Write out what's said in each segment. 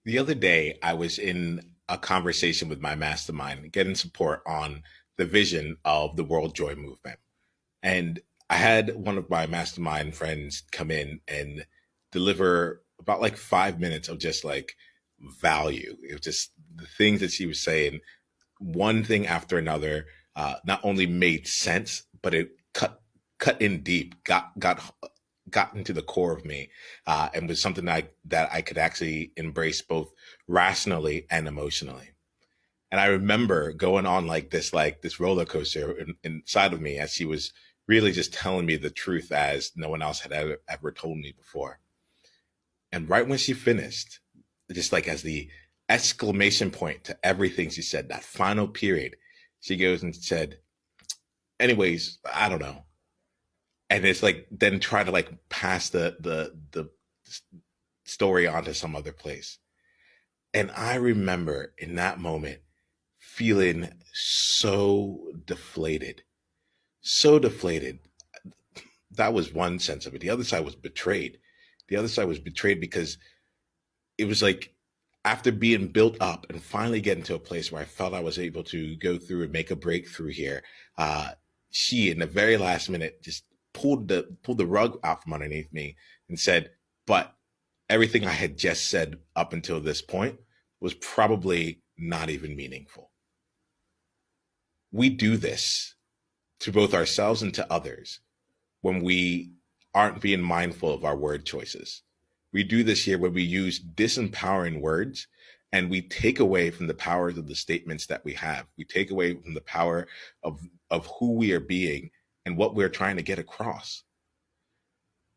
The other day, I was in a conversation with my mastermind, getting support on the vision of the World Joy Movement. And I had one of my mastermind friends come in and deliver about like 5 minutes of just like value. It was just the things that she was saying, one thing after another, not only made sense, but it cut in deep, got into the core of me, and was something that I could actually embrace both rationally and emotionally. And I remember going on like this roller coaster inside of me as she was really just telling me the truth as no one else had ever told me before. And right when she finished, just like as the exclamation point to everything she said, that final period, she goes and said, anyways, I don't know. And it's like then try to like pass the story onto some other place. And I remember in that moment feeling so deflated. That was one sense of it. The other side was betrayed. The other side was betrayed because it was like after being built up and finally getting to a place where I felt I was able to go through and make a breakthrough here, uh, she in the very last minute just pulled the rug out from underneath me and said, "But everything I had just said up until this point was probably not even meaningful." We do this to both ourselves and to others when we aren't being mindful of our word choices. We do this here when we use disempowering words and we take away from the powers of the statements that we have. We take away from the power of who we are being and what we're trying to get across.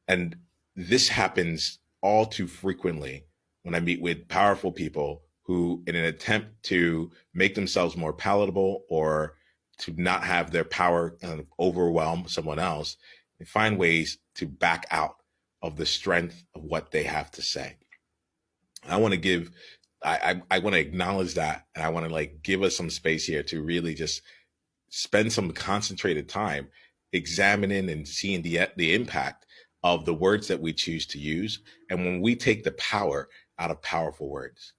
And this happens all too frequently when I meet with powerful people who, in an attempt to make themselves more palatable or to not have their power kind of overwhelm someone else, they find ways to back out of the strength of what they have to say. I want to give, I want to acknowledge that, and I want to like give us some space here to really just spend some concentrated time examining and seeing the impact of the words that we choose to use, and when we take the power out of powerful words.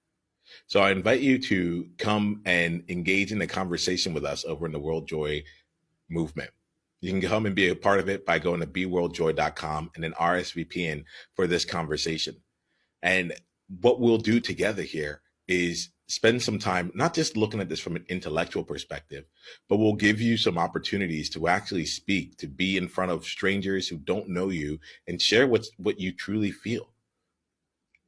So I invite you to come and engage in a conversation with us over in the World Joy movement. You can come and be a part of it by going to beworldjoy.com and then RSVPing for this conversation. And what we'll do together here is spend some time not just looking at this from an intellectual perspective, but we'll give you some opportunities to actually speak, to be in front of strangers who don't know you and share what you truly feel.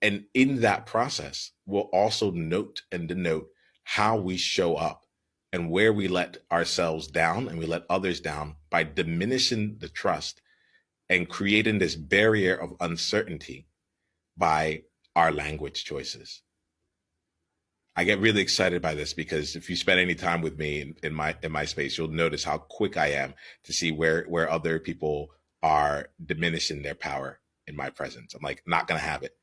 And in that process, we'll also note and denote how we show up and where we let ourselves down and we let others down by diminishing the trust and creating this barrier of uncertainty by our language choices. I get really excited by this because if you spend any time with me in my space, you'll notice how quick I am to see where other people are diminishing their power in my presence. I'm like, not gonna have it.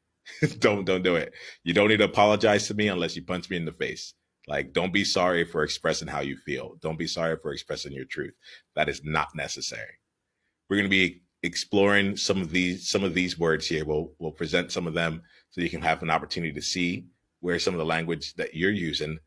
Don't do it. You don't need to apologize to me unless you punch me in the face. Like, don't be sorry for expressing how you feel. Don't be sorry for expressing your truth. That is not necessary. We're going to be exploring some of these words here. We'll present some of them so you can have an opportunity to see where some of the language that you're using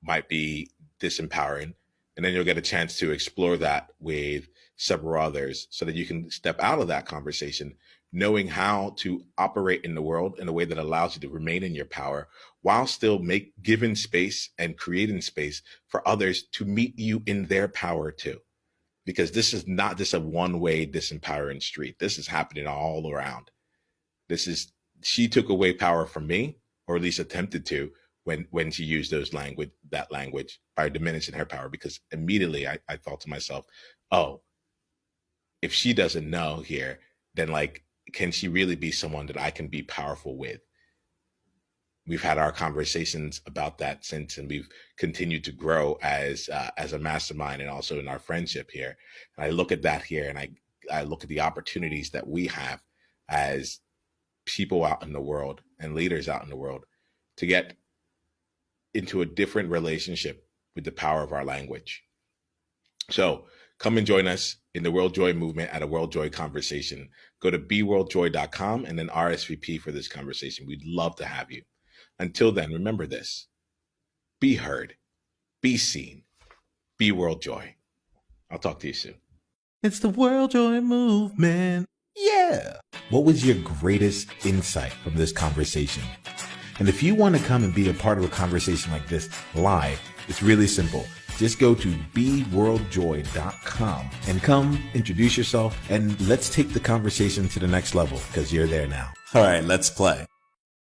might be disempowering, and then you'll get a chance to explore that with several others so that you can step out of that conversation knowing how to operate in the world in a way that allows you to remain in your power while still make giving space and creating space for others to meet you in their power too, because this is not just a one-way disempowering street. This is happening all around. This is She took away power from me, or at least attempted to, when she used that language by diminishing her power. Because immediately I thought to myself, oh, if she doesn't know here, then like, can she really be someone that I can be powerful with? We've had our conversations about that since, and we've continued to grow as a mastermind and also in our friendship here. And I look at that here, and I look at the opportunities that we have as people out in the world and leaders out in the world to get into a different relationship with the power of our language. So come and join us in the World Joy movement at a World Joy conversation. Go to beworldjoy.com and then RSVP for this conversation. We'd love to have you. Until then, remember this: be heard, be seen, be world joy. I'll talk to you soon. It's the World Joy Movement. Yeah. What was your greatest insight from this conversation? And if you want to come and be a part of a conversation like this live, it's really simple. Just go to beworldjoy.com and come introduce yourself, and let's take the conversation to the next level, because you're there now. All right, let's play.